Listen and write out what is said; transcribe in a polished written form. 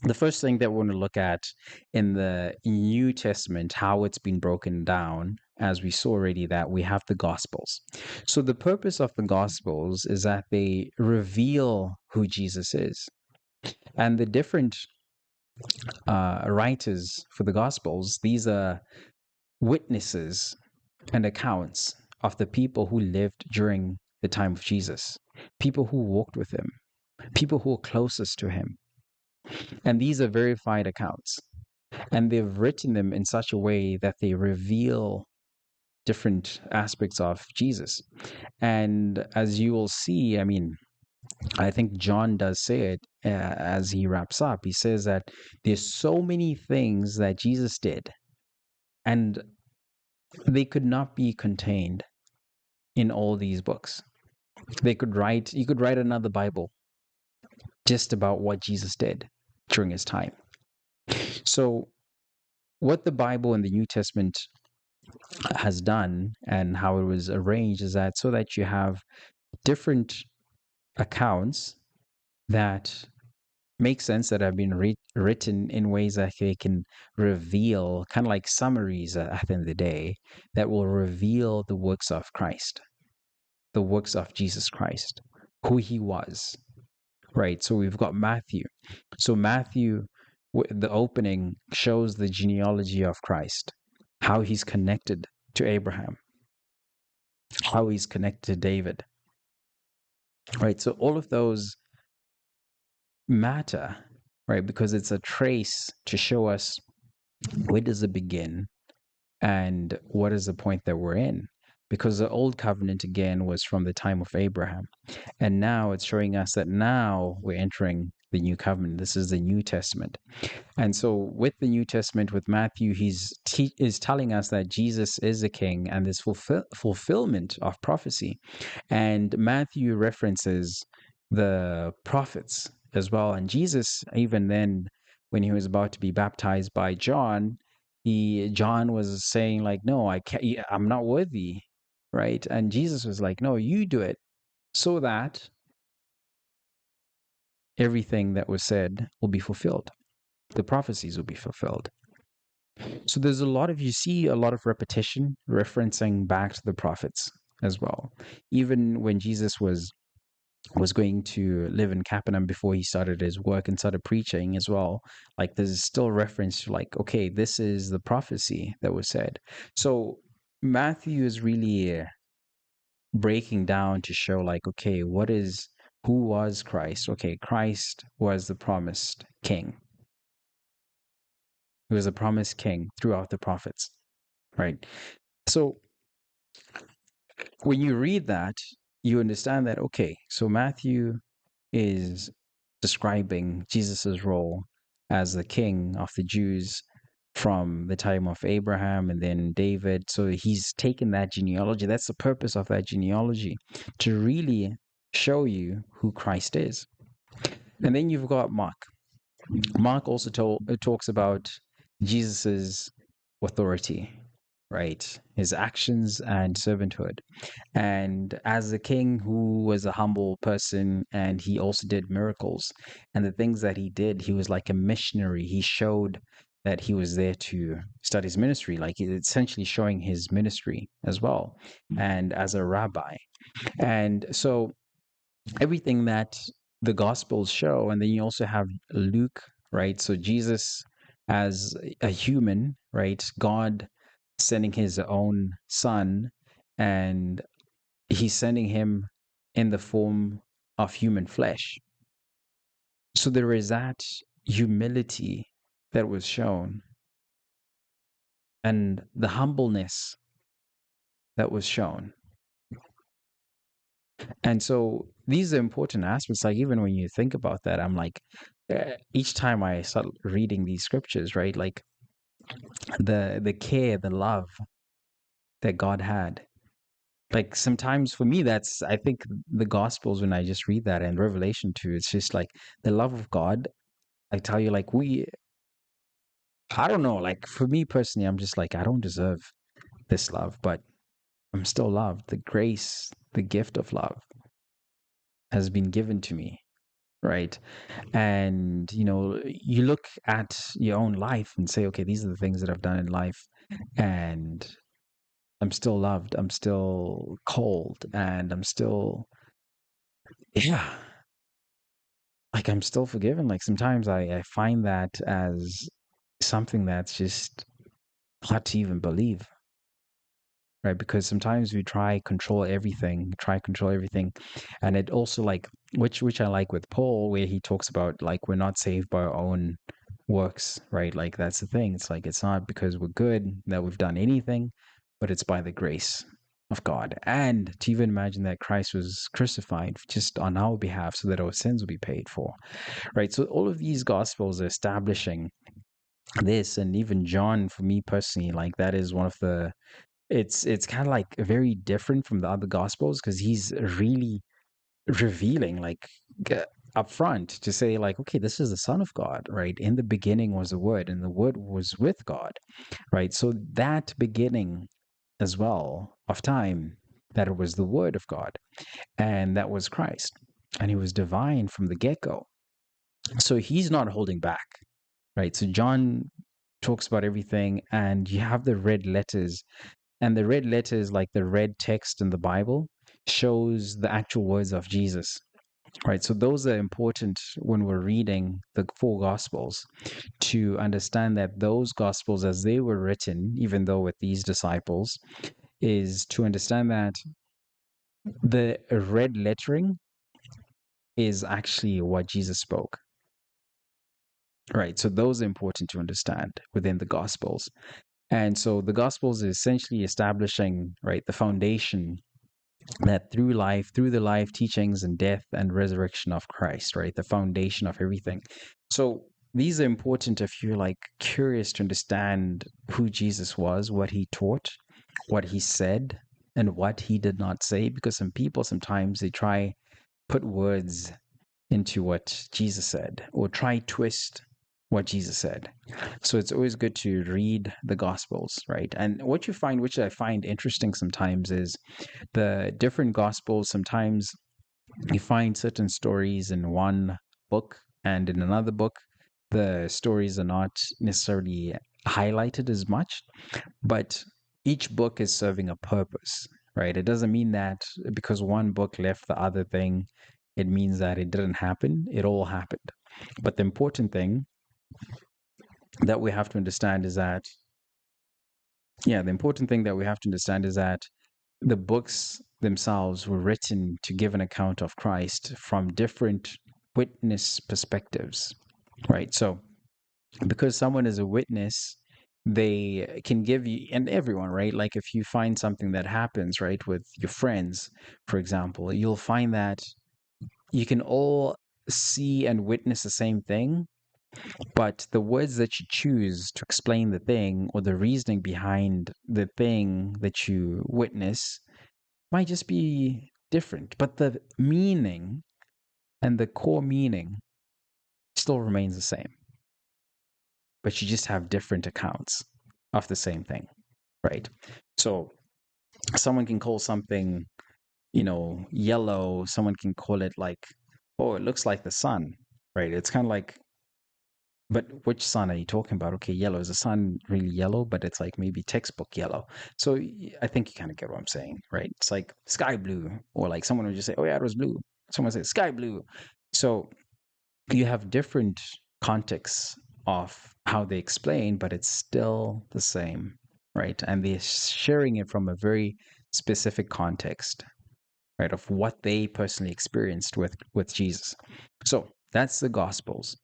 The first thing that we want to look at in the New Testament, how it's been broken down, as we saw already, that we have the Gospels. So, the purpose of the Gospels is that they reveal who Jesus is. And the different writers for the Gospels, these are witnesses and accounts of the people who lived during the time of Jesus, people who walked with him, people who were closest to him. And these are verified accounts. And they've written them in such a way that they reveal different aspects of Jesus. And as you will see, I mean, I think John does say it as he wraps up. He says that there's so many things that Jesus did, and they could not be contained in all these books. You could write another Bible just about what Jesus did during his time. So, what the Bible and the New Testament has done and how it was arranged is that so that you have different accounts that make sense, that have been written in ways that they can reveal, kind of like summaries at the end of the day, that will reveal the works of Christ, the works of Jesus Christ, who he was, right? So we've got Matthew. So Matthew, the opening shows the genealogy of Christ, how he's connected to Abraham, how he's connected to David, right? So all of those matter, right? Because it's a trace to show us where does it begin and what is the point that we're in. Because the old covenant again was from the time of Abraham. And now it's showing us that now we're entering the new covenant. This is the New Testament. And so with the New Testament, with Matthew, is telling us that Jesus is a king and this fulfillment of prophecy. And Matthew references the prophets as well. And Jesus, even then, when he was about to be baptized by John, John was saying like, no, I can't, I'm not worthy, right? And Jesus was like, no, you do it, so that everything that was said will be fulfilled. The prophecies will be fulfilled. So there's you see a lot of repetition referencing back to the prophets as well. Even when Jesus was going to live in Capernaum before he started his work and started preaching as well, like there's still reference to like, okay, this is the prophecy that was said. So Matthew is really breaking down to show like, okay, who was Christ? Okay, Christ was the promised king. He was a promised king throughout the prophets, right? So when you read that, you understand that, okay, so Matthew is describing Jesus's role as the king of the Jews from the time of Abraham and then David. So he's taken that genealogy. That's the purpose of that genealogy, to really show you who Christ is. And then you've got Mark. Mark also talks about Jesus's authority, right? His actions and servanthood. And as a king who was a humble person, and he also did miracles, and the things that he did, he was like a missionary. He showed that he was there to start his ministry, like essentially showing his ministry as well, and as a rabbi. And so everything that the gospels show, and then you also have Luke, right? So Jesus as a human, right? God sending his own son, and he's sending him in the form of human flesh. So there is that humility that was shown, and the humbleness that was shown. And so these are important aspects. Like even when you think about that, I'm like, each time I start reading these scriptures, right? Like the care, the love that God had. Like sometimes for me, that's I think the Gospels when I just read that and Revelation too, it's just like the love of God. I tell you, like I don't know, like for me personally, I'm just like I don't deserve this love, but I'm still loved. The grace, the gift of love has been given to me. right? And you look at your own life and say, okay, these are the things that I've done in life, and I'm still loved, I'm still cold, and I'm still, yeah, like I'm still forgiven. Like sometimes I find that as something that's just hard to even believe, right? Because sometimes we try control everything, and it also like which I like with Paul, where he talks about like we're not saved by our own works, right? Like that's the thing. It's like it's not because we're good that we've done anything, but it's by the grace of God. And to even imagine that Christ was crucified just on our behalf so that our sins will be paid for, right? So all of these gospels are establishing this, and even John, for me personally, like that is one of the it's kind of like very different from the other gospels because he's really revealing like g- up front to say like, okay, this is the Son of God, right? In the beginning was the Word, and the Word was with God, right? So that beginning as well of time, that it was the Word of God, and that was Christ, and he was divine from the get-go. So he's not holding back, right? So John talks about everything, and you have the red letters, and the red letters, like the red text in the Bible, shows the actual words of Jesus, right? So those are important when we're reading the four Gospels to understand that those Gospels, as they were written, even though with these disciples, is to understand that the red lettering is actually what Jesus spoke, right? So those are important to understand within the Gospels. And so the Gospels is essentially establishing, right, the foundation that through the life, teachings, and death and resurrection of Christ, right, the foundation of everything. So these are important if you're like curious to understand who Jesus was, what he taught, what he said, and what he did not say, because some people sometimes they try put words into what Jesus said or try twist what Jesus said. So it's always good to read the Gospels, right? And what you find, which I find interesting sometimes, is the different Gospels. Sometimes you find certain stories in one book, and in another book, the stories are not necessarily highlighted as much, but each book is serving a purpose, right? It doesn't mean that because one book left the other thing, it means that it didn't happen. It all happened. But the important thing that we have to understand is that, yeah, the important thing that we have to understand is that the books themselves were written to give an account of Christ from different witness perspectives, right? So, because someone is a witness, they can give you, and everyone, right? Like if you find something that happens, right, with your friends, for example, you'll find that you can all see and witness the same thing, but the words that you choose to explain the thing or the reasoning behind the thing that you witness might just be different, but the meaning and the core meaning still remains the same. But you just have different accounts of the same thing, right? So someone can call something, yellow. Someone can call it like, oh, it looks like the sun, right? It's kind of like, but which sun are you talking about? Okay, yellow. Is the sun really yellow? But it's like maybe textbook yellow. So I think you kind of get what I'm saying, right? It's like sky blue, or like someone would just say, oh, yeah, it was blue. Someone says sky blue. So you have different contexts of how they explain, but it's still the same, right? And they're sharing it from a very specific context, right, of what they personally experienced with Jesus. So that's the Gospels.